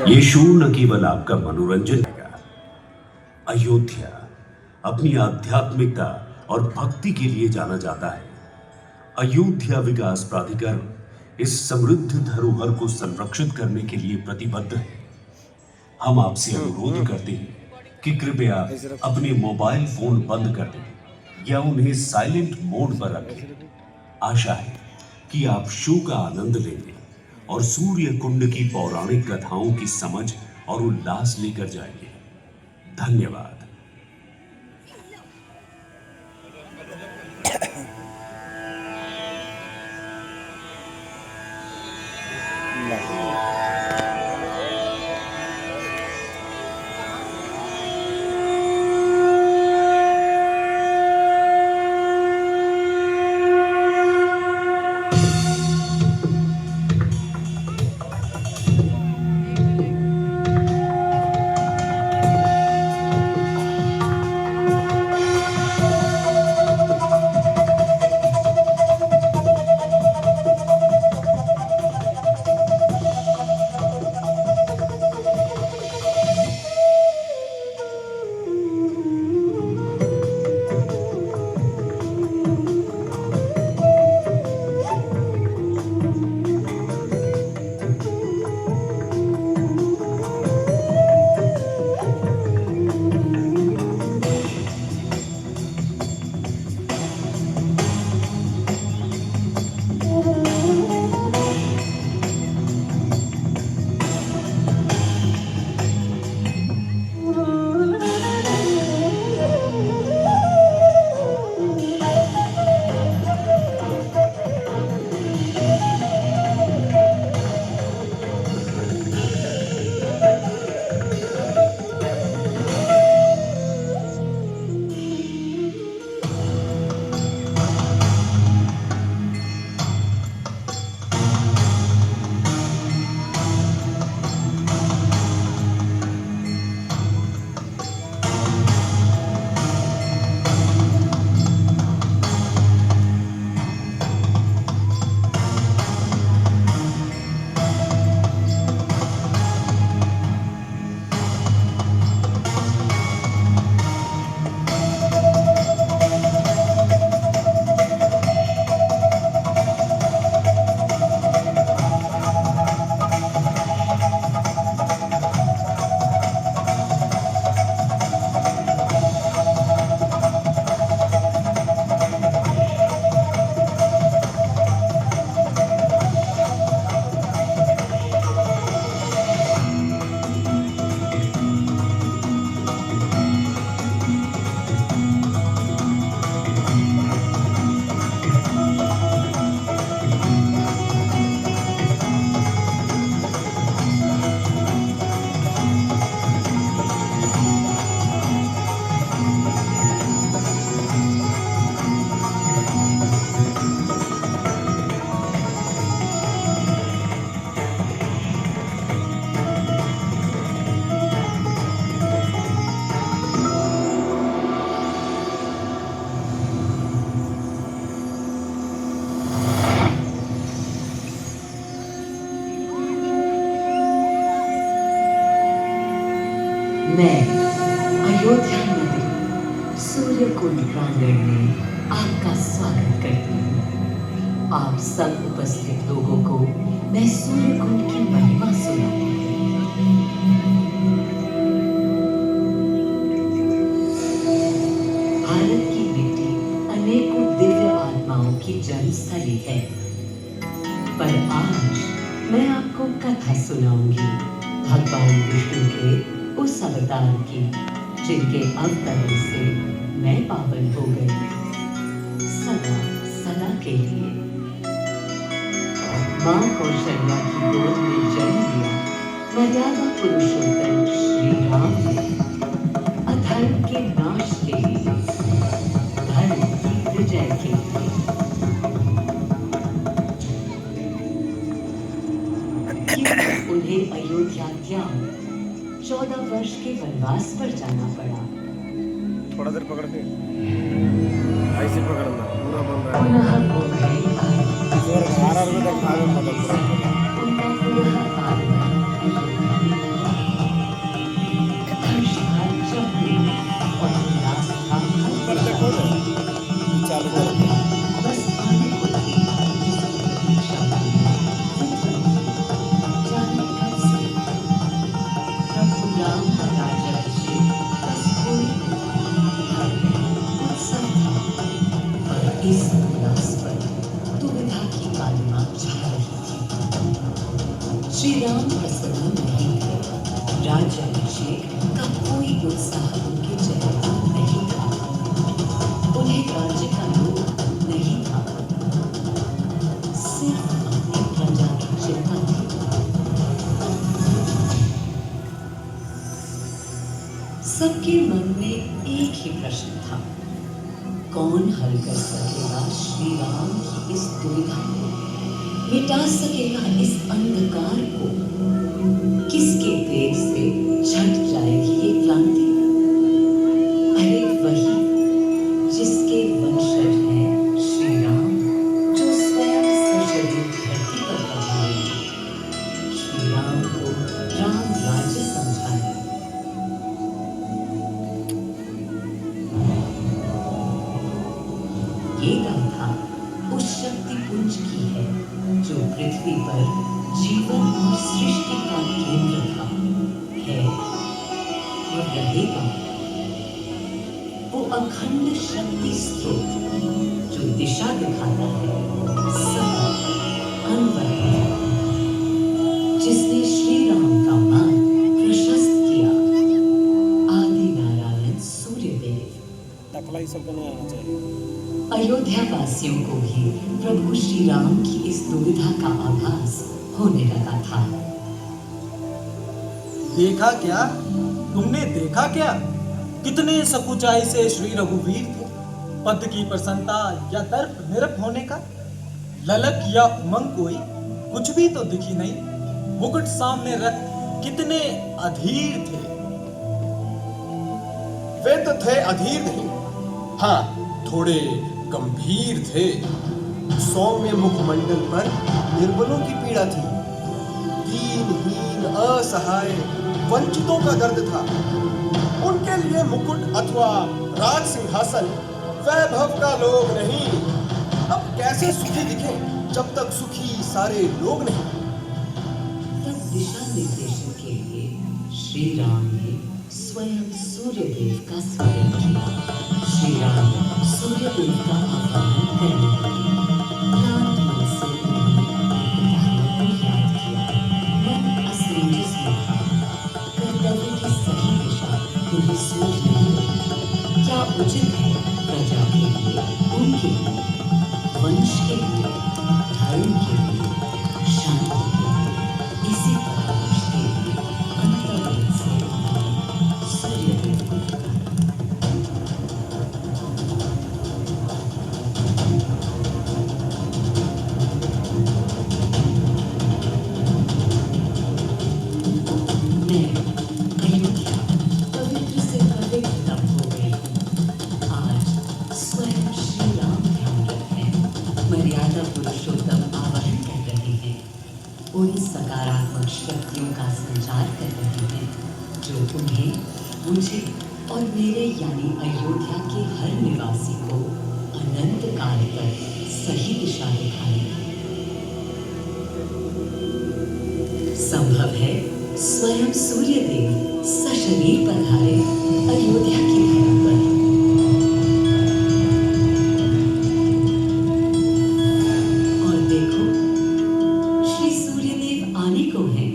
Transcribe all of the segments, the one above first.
ये शो न केवल आपका मनोरंजन करेगा, अयोध्या अपनी आध्यात्मिकता और भक्ति के लिए जाना जाता है। अयोध्या विकास प्राधिकरण इस समृद्ध धरोहर को संरक्षित करने के लिए प्रतिबद्ध है। हम आपसे अनुरोध करते हैं कि कृपया अपने मोबाइल फोन बंद कर दें या उन्हें साइलेंट मोड पर रखें। आशा है कि आप शो का आनंद लेंगे और सूर्य कुंड की पौराणिक कथाओं की समझ और उल्लास लेकर जाएंगे। धन्यवाद। मैं अयोध्या नगरी सूर्यकुंड प्रांगण में आपका स्वागत करती हूँ। आप सब उपस्थित लोगों को मैं सूर्यकुंड की महिमा सुनाती हूँ। भारत की मिट्टी अनेकों दिव्य आत्माओं की जन्मस्थली है, पर आज मैं आपको कथा सुनाऊंगी भगवान विष्णु के उस अवतार की जिनके अवतरण से मैं पावन हो गई सदा सदा के लिए। मां कौशल्या की गोद में जन्म लिया मर्यादा पुरुषोत्तम श्री राम ने अधर्म के नाश के लिए, धर्म की विजय के लिए। उन्हें अयोध्या त्याग 14 वर्ष के वनवास पर जाना पड़ा। थोड़ा देर पकड़ते ऐसे पकड़ना पूरा बंद है। पुनः वो घड़ी आई और 12 रुपए तक खा लो मतलब उनका पुनः आगमन। श्री राम प्रसन्न नहीं थे। राज्याभिषेक का कोई उत्साह उनके चेहरे पर नहीं था। उन्हें राज्य का लोभ नहीं था, सिर्फ अपनी प्रजा की चिंता थी। सबके मन में एक ही प्रश्न था, कौन हल कर सकेगा श्री राम की इस दुविधा को, मिटा सकेगा इस अंधकार को, किसके तेज से छट जाएगी ये क्रांति। अरे वही जिसके वंशज हैं श्री राम, जो स्वयं सशरीर धरती पर पधारे, श्री राम को राम राज्य समझाए। ये गाथा उस शक्ति पुंज की है जो पृथ्वी पर जीवन और सृष्टि का केंद्र था, है और रहेगा। वो अखंड शक्ति स्रोत जो दिशा दिखाता है, सतत अनवर है, जिसने श्री राम का मार्ग प्रशस्त किया। आदि नारायण सूर्यदेव। टकला ही शब्द नहीं आना चाहिए। अयोध्या वासियों को भी प्रभु श्री राम की इस दुविधा का आभास होने लगा था। देखा क्या? तुमने देखा क्या? कितने सकुचाई से श्री रघुवीर थे। पद की प्रसन्नता या दर्प निरप होने का ललक या उमंग कोई कुछ भी तो दिखी नहीं। मुकुट सामने रख कितने अधीर थे। वे तो थे अधीर नहीं, हाँ थोड़े गंभीर थे। सौम्य मुखमंडल पर निर्बलों की पीड़ा थी, दीनहीन असहाय वंचितों का दर्द था। उनके लिए मुकुट अथवा राज सिंहासन वैभव का लोभ नहीं। अब कैसे सुखी दिखें जब तक सुखी सारे लोग नहीं। तब दिशा निर्देशन के लिए श्री राम ने स्वयं सूर्यदेव का स्मरण किया। श्री राम सूर्यदेव का आह्वान करने लगे। रात मन से उन्होंने अपने पितामह को याद किया। मन असमंजस में था। कर्तव्य की सही दिशा उन्हें सूझ नहीं रही। क्या उचित है प्रजा के लिए, उनके लिए, वंश के लिए, धर्म के लिए, शांति के लिए, इसी परामर्श के लिए अंतर्मन से उन्होंने सूर्यदेव को पुकारा। मैं अयोध्या पवित्र से पवित्रतम हो गई हूँ। आज स्वयं श्री राम ध्यानरत हैं, मर्यादा पुरुषोत्तम आवाहन कर रहे हैं, उन सकारात्मक शक्तियों का संचार कर रहे हैं जो उन्हें, मुझे और मेरे यानी अयोध्या के हर निवासी को अनंत काल तक सही दिशा दिखाए। संभव है स्वयं सूर्यदेव सशरीर पधारे अयोध्या की धरती पर। और देखो, श्री सूर्यदेव आने को हैं।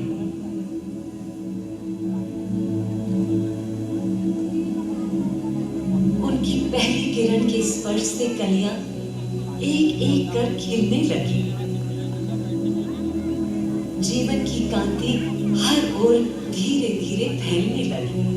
उनकी पहली किरण के स्पर्श से कलियां एक एक कर खिलने लगी। जीवन की कांति हर ओर धीरे धीरे फैलने लगी।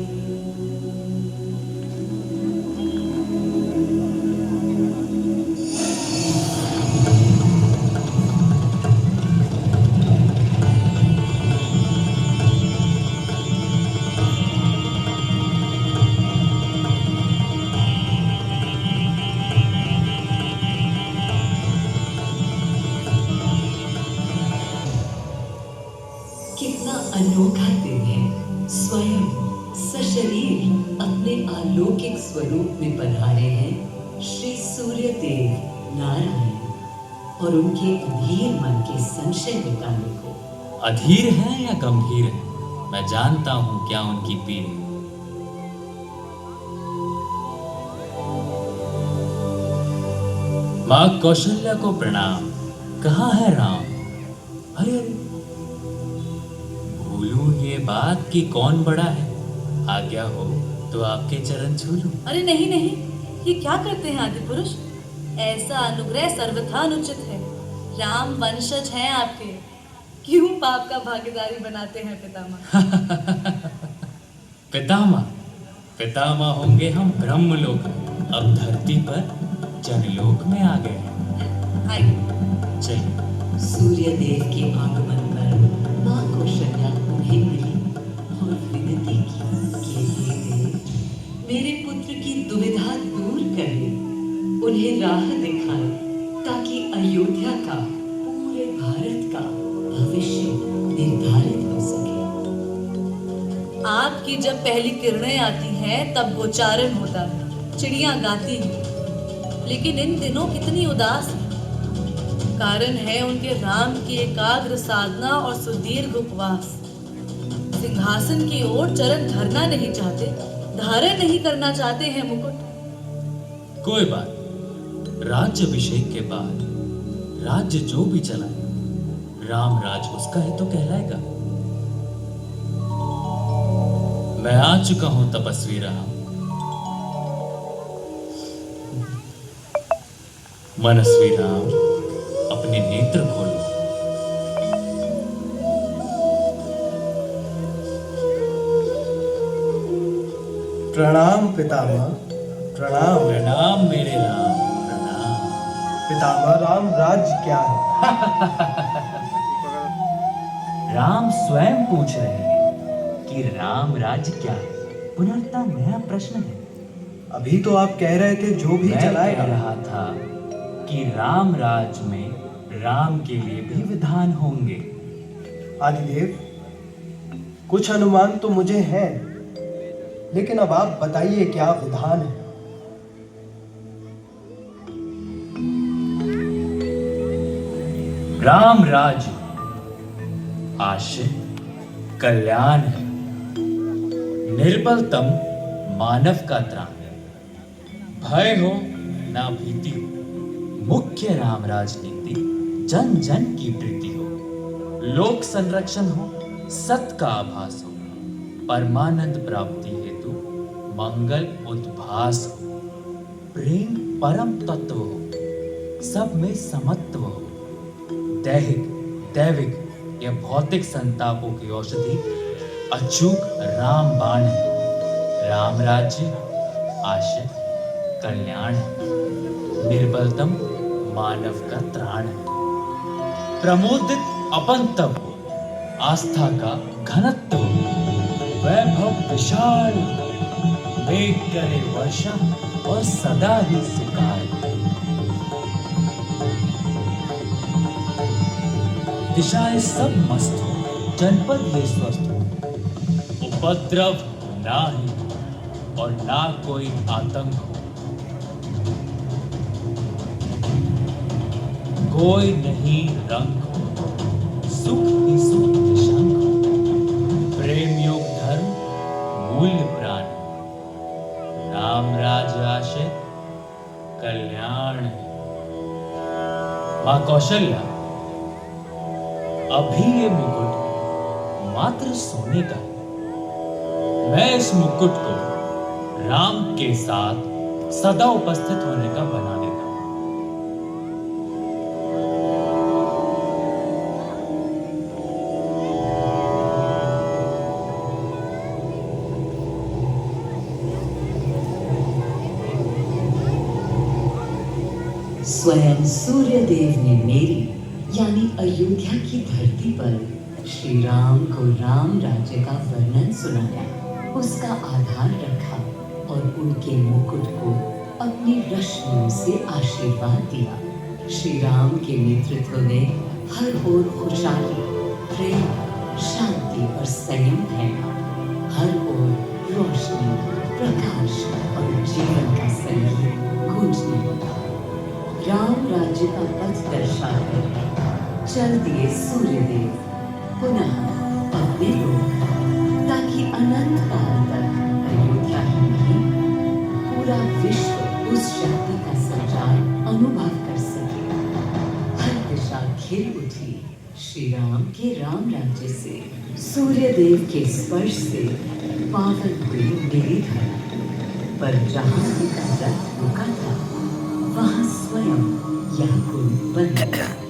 कितना अनोखा दिन है। स्वयं सशरीर अपने अलौकिक स्वरूप में पधारे हैं श्री सूर्यदेव नारायण, और उनके अधीर मन के संशय मिटाने को। अधीर है या गंभीर है, मैं जानता हूं क्या उनकी पीड़ा। माँ कौशल्या को प्रणाम। कहाँ है राम? अरे भूलूं ये बात कि कौन बड़ा है। आज्ञा हो तो आपके चरण छू लूं। अरे नहीं नहीं, ये क्या करते हैं आदि पुरुष? ऐसा अनुग्रह सर्वथा अनुचित है। राम वंशज हैं आपके, क्यों पाप का भागीदारी बनाते हैं पितामह? पितामह पितामह होंगे हम ब्रह्मलोक, अब धरती पर जनलोक में आ गए हैं। आइए। चलिए। सूर्य देव के आगमन पर माँ कौशल्या उन्हें मिली और विनती की कि हे देव, मेरे पुत्र की दुविधा दूर करें, उन्हें राह दिखाएं, ताकि अयोध्या का, पूरे भारत का भविष्य निर्धारित हो सके। आपकी जब पहली किरणें आती हैं तब गोचारण होता है, चिड़ियां गाती हैं, लेकिन इन दिनों कितनी उदास है। कारण है उनके राम की एकाग्र साधना और सुदीर्घ उपवास। सिंहासन की ओर चरण धरना नहीं चाहते, धारण नहीं करना चाहते हैं मुकुट। कोई बात नहीं। राज्य अभिषेक के बाद राज्य जो भी चलाए, राम राज उसका ही तो कहलाएगा। मैं आ चुका हूं तपस्वी राम। मनस्वी राम, अपने नेत्र खोलो। प्रणाम पितामह, प्रणाम। प्रणाम मेरे राम, प्रणाम। पितामह, राम राज्य क्या है? राम स्वयं पूछ रहे हैं कि राम राज्य क्या है। पुनर्ता नया प्रश्न है। अभी तो आप कह रहे थे जो भी मैं चलाएगा। कह रहा था कि राम राज में राम के लिए भी विधान होंगे। आदिदेव, कुछ अनुमान तो मुझे है, लेकिन अब आप बताइए क्या विधान है। राम राज आशय कल्याण है, निर्बलतम मानव का त्राण। भय हो ना भीति हो, मुख्य राम राजनीति जन जन की प्रीति हो। लोक संरक्षण हो, सत का आभास हो, परमानंद प्राप्ति हेतु मंगल उद्भास हो। प्रेम परम तत्व हो, सब में समत्व हो। दैहिक दैविक या भौतिक संतापों की औषधि अचूक राम बाण है। राम राज्य आशय कल्याण है, निर्बलतम मानव का त्राण है। प्रमोदित अपंतव हो, आस्था का घनत्व हो। वैभव विशाल, मेघ करे वर्षा और सदा ही सुकाल। दिशाएं सब मस्त हो, जनपद ये स्वस्थ हो। उपद्रव ना ही और ना कोई आतंक हो। कोई नहीं रंग हो, सुख ही सुख निशंक हो। प्रेम योग धर्म मूल्य प्राण। राम राज आशय कल्याण है। मां कौशल्या, अभी ये मुकुट मात्र सोने का है। मैं इस मुकुट को राम के साथ सदा उपस्थित होने का बना देता हूं। स्वयं सूर्यदेव ने मेरी यानी अयोध्या की धरती पर श्री राम को राम राज्य का वर्णन सुनाया, उसका आधार रखा और उनके मुकुट को अपनी रश्मियों से आशीर्वाद दिया। श्री राम के नेतृत्व में हर ओर खुशहाली, प्रेम, शांति और संयम फैला। हर ओर रोशनी, प्रकाश और जीवन का संगीत गूंजने लगा। राम राज्य का पथ दर्शाकर चल दिए सूर्यदेव पुनः अपने लोक, ताकि अनंत काल तक अयोध्या ही नहीं, पूरा विश्व उस शक्ति का संचार अनुभव कर सके। हर दिशा खिल उठी, श्री राम के राम राज्य से, सूर्य देव के स्पर्श से पावन हुई मेरी धरा। पर जहाँ उनका रथ रुका था, वहाँ स्वयं यह कुंड बन गया।